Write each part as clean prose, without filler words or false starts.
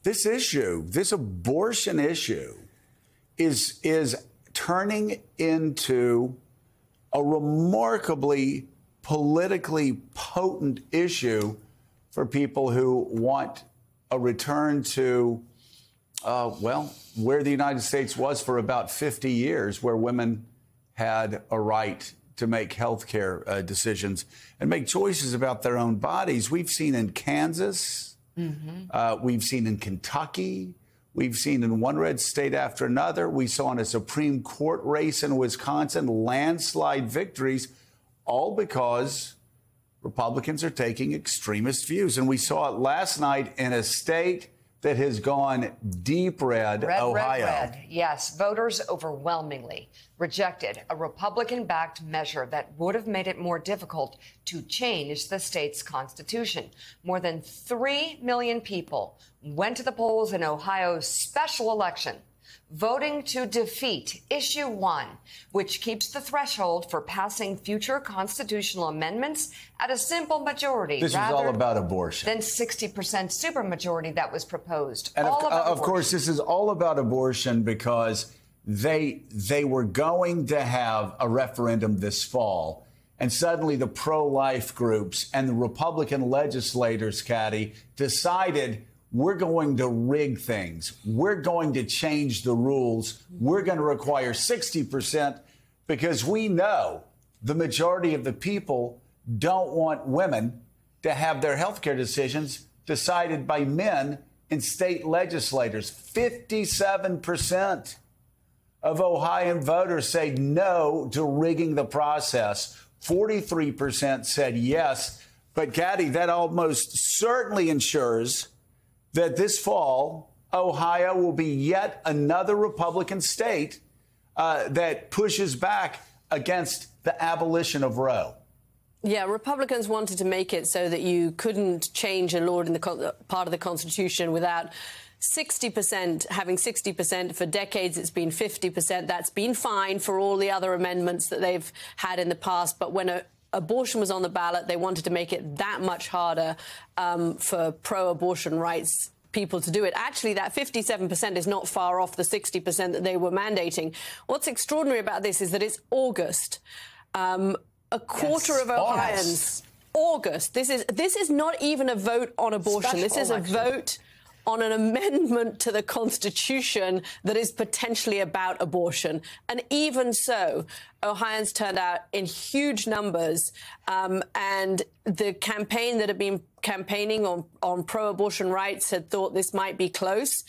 this issue, this abortion issue, is turning into a remarkably politically potent issue for people who want a return to, well, where the United States was for about 50 years, where women had a right to make health care decisions and make choices about their own bodies. We've seen in Kansas, we've seen in Kentucky, we've seen in one red state after another. We saw in a Supreme Court race in Wisconsin landslide victories, all because Republicans are taking extremist views. And we saw it last night in a state that has gone deep red, Ohio. Red. Yes, voters overwhelmingly rejected a Republican-backed measure that would have made it more difficult to change the state's constitution. More than 3 million people went to the polls in Ohio's special election, voting to defeat Issue 1, which keeps the threshold for passing future constitutional amendments at a simple majority. This is all about abortion. Than 60% supermajority that was proposed. And of course, this is all about abortion because they were going to have a referendum this fall. And suddenly the pro-life groups and the Republican legislators, Caddy, decided we're going to rig things. We're going to change the rules. We're going to require 60% because we know the majority of the people don't want women to have their health care decisions decided by men in state legislators. 57% of Ohioan voters say no to rigging the process. 43% said yes. But, Caddy, that almost certainly ensures that this fall, Ohio will be yet another Republican state that pushes back against the abolition of Roe. Yeah, Republicans wanted to make it so that you couldn't change a law in the part of the Constitution without 60%, having 60%. For decades, it's been 50%. That's been fine for all the other amendments that they've had in the past. But when abortion was on the ballot, they wanted to make it that much harder for pro-abortion rights people to do it. Actually, that 57% is not far off the 60% that they were mandating. What's extraordinary about this is that it's August. A quarter of Ohioans. August. This is not even a vote on abortion. This is a vote on an amendment to the Constitution that is potentially about abortion. And even so, Ohioans turned out in huge numbers, and the campaign that had been campaigning on pro-abortion rights had thought this might be close.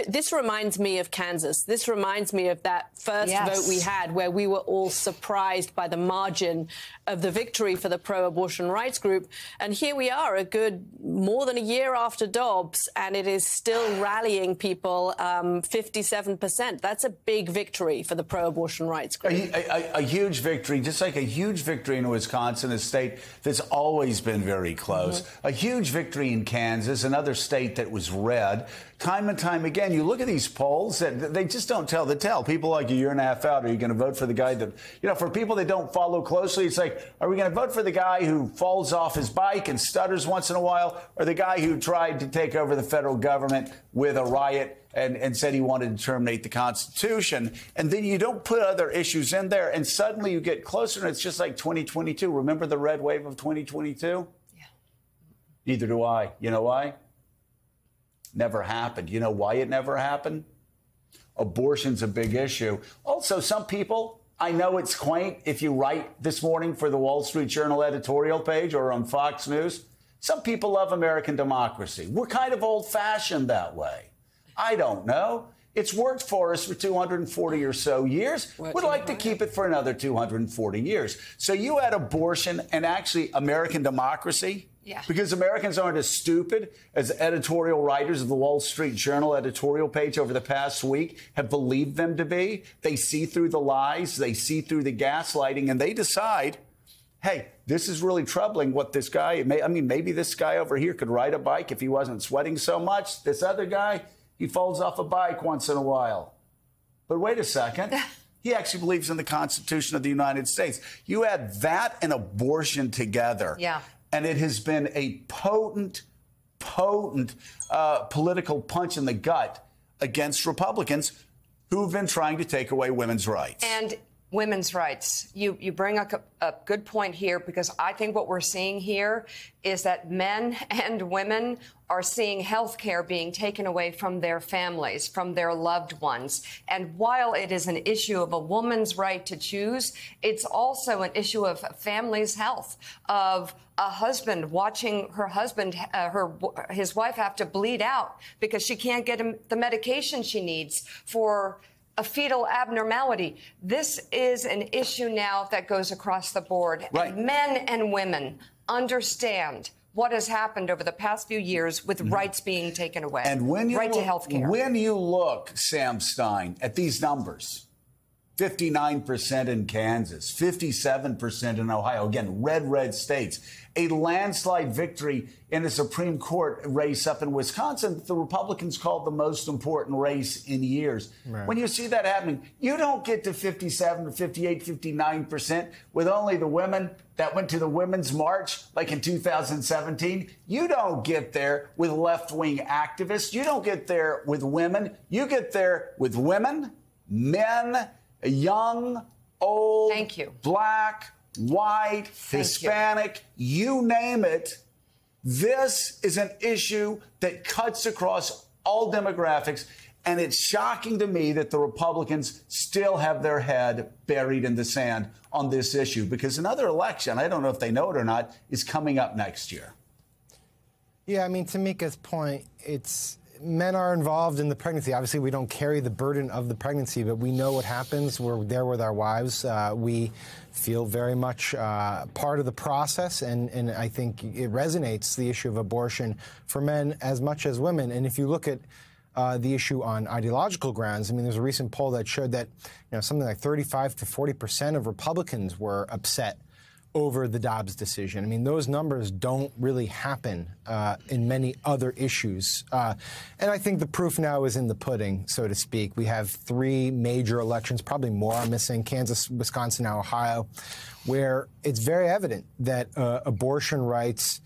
This reminds me of Kansas. This reminds me of that first vote we had where we were all surprised by the margin of the victory for the pro-abortion rights group. And here we are, a good more than a year after Dobbs, and it is still rallying people, 57%. That's a big victory for the pro-abortion rights group. A huge victory, just like a huge victory in Wisconsin, a state that's always been very close. A huge victory in Kansas, another state that was red. Time and time again, you look at these polls, that they just don't tell the tale. People like a year and a half out, are you going to vote for the guy that, you know, for people that don't follow closely, it's like, are we going to vote for the guy who falls off his bike and stutters once in a while, or the guy who tried to take over the federal government with a riot and said he wanted to terminate the Constitution? And then you don't put other issues in there, and suddenly you get closer, and it's just like 2022. Remember the red wave of 2022? Yeah. Neither do I. You know why? Never happened. You know why it never happened? Abortion's a big issue. Also, some people, I know it's quaint if you write this morning for the Wall Street Journal editorial page or on Fox News. Some people love American democracy. We're kind of old-fashioned that way. I don't know. It's worked for us for 240 or so years. We'd like to keep it for another 240 years. So you had abortion and actually American democracy. Yeah. Because Americans aren't as stupid as editorial writers of the Wall Street Journal editorial page over the past week have believed them to be. They see through the lies, they see through the gaslighting, and they decide, hey, this is really troubling what this guy, maybe this guy over here could ride a bike if he wasn't sweating so much. This other guy, he falls off a bike once in a while. But wait a second. He actually believes in the Constitution of the United States. You add that and abortion together. Yeah. And it has been a potent potent political punch in the gut against Republicans who've been trying to take away women's rights. And women's rights. You bring up a good point here, because I think what we're seeing here is that men and women are seeing health care being taken away from their families, from their loved ones. And while it is an issue of a woman's right to choose, it's also an issue of families' health, of a husband watching her husband, his wife have to bleed out because she can't get him the medication she needs for a fetal abnormality. This is an issue now that goes across the board. Right. And men and women understand what has happened over the past few years with rights being taken away. And when you to health care. When you look, Sam Stein, at these numbers, 59% in Kansas, 57% in Ohio, again, red states, a landslide victory in a Supreme Court race up in Wisconsin that the Republicans called the most important race in years. Right. When you see that happening, you don't get to 57, 58, 59% with only the women that went to the Women's March, like in 2017. You don't get there with left-wing activists. You don't get there with women. You get there with women, men, young, old, Thank you. black, white, Hispanic, you name it. This is an issue that cuts across all demographics, and it's shocking to me that the Republicans still have their head buried in the sand on this issue, because another election, I don't know if they know it or not, is coming up next year. Yeah, I mean, to Mika's point, men are involved in the pregnancy. Obviously, we don't carry the burden of the pregnancy, but we know what happens. We're there with our wives. We feel very much part of the process, and I think it resonates, the issue of abortion, for men as much as women. And if you look at the issue on ideological grounds, I mean, there's a recent poll that showed that something like 35 to 40% of Republicans were upset over the Dobbs decision. I mean, those numbers don't really happen in many other issues. And I think the proof now is in the pudding, so to speak. We have 3 major elections, probably more are missing, Kansas, Wisconsin, and Ohio, where it's very evident that abortion rights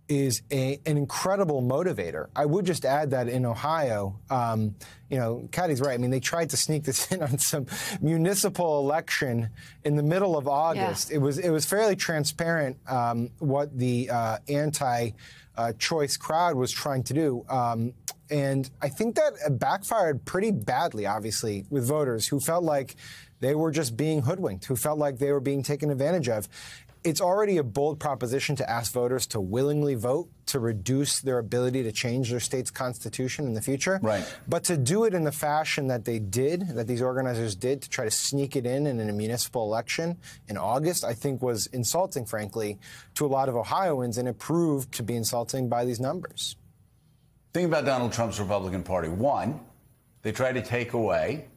is an incredible motivator. I would just add that in Ohio, Kathy's right. I mean, they tried to sneak this in on some municipal election in the middle of August. Yeah. It was fairly transparent what the anti-choice crowd was trying to do. And I think that backfired pretty badly, obviously, with voters who felt like they were just being hoodwinked, who felt like they were being taken advantage of. It's already a bold proposition to ask voters to willingly vote to reduce their ability to change their state's constitution in the future. Right. But to do it in the fashion that they did, that these organizers did, to try to sneak it in a municipal election in August, I think was insulting, frankly, to a lot of Ohioans, and it proved to be insulting by these numbers. Think about Donald Trump's Republican Party. 1, they try to take away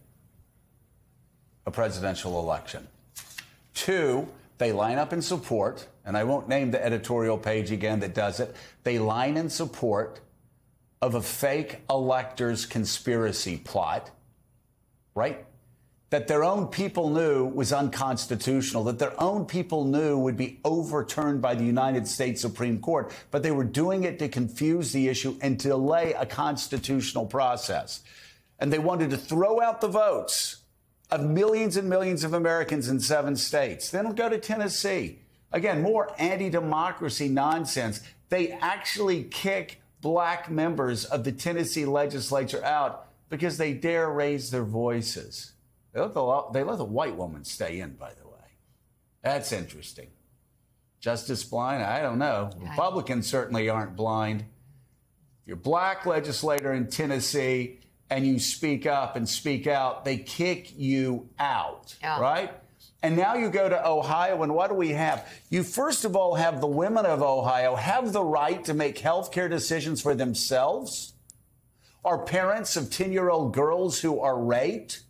a presidential election. 2, they line up in support, and I won't name the editorial page again that does it. They line in support of a fake electors conspiracy plot, right? That their own people knew was unconstitutional, that their own people knew would be overturned by the United States Supreme Court, but they were doing it to confuse the issue and delay a constitutional process. And they wanted to throw out the votes of millions and millions of Americans in 7 states. Then go to Tennessee. Again, more anti-democracy nonsense. They actually kick black members of the Tennessee legislature out because they dare raise their voices. They let the white woman stay in, by the way. That's interesting. Justice blind? I don't know. Republicans certainly aren't blind. If you're a black legislator in Tennessee and you speak up and speak out, they kick you out, right? And now you go to Ohio, and what do we have? You first of all have the women of Ohio have the right to make health care decisions for themselves. Are parents of 10-year-old girls who are raped,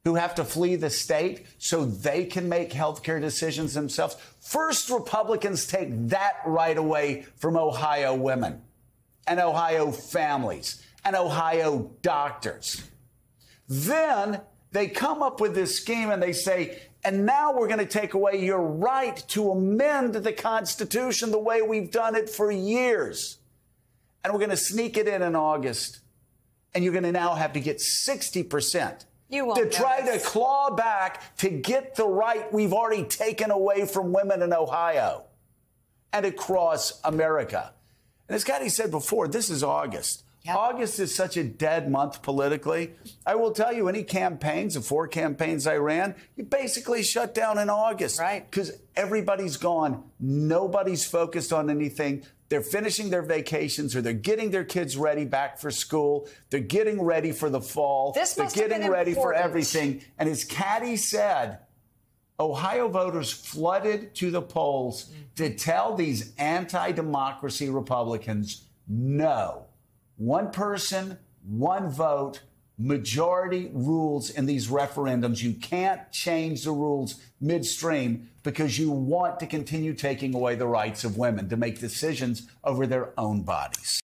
who have to flee the state so they can make health care decisions themselves. First, Republicans take that right away from Ohio women and Ohio families and Ohio doctors. Then they come up with this scheme and they say, and now we're going to take away your right to amend the Constitution the way we've done it for years. and we're going to sneak it in August. And you're going to now have to get 60% to try to claw back to get the right we've already taken away from women in Ohio and across America. And as Scotty said before, this is August. Yep. August is such a dead month politically. I will tell you, any campaigns, the 4 campaigns I ran, you basically shut down in August. Right. Because everybody's gone. Nobody's focused on anything. They're finishing their vacations or they're getting their kids ready back for school. They're getting ready for the fall. They're getting ready for everything. And as Caddy said, Ohio voters flooded to the polls to tell these anti-democracy Republicans, no. One person, one vote, majority rules in these referendums. You can't change the rules midstream because you want to continue taking away the rights of women to make decisions over their own bodies.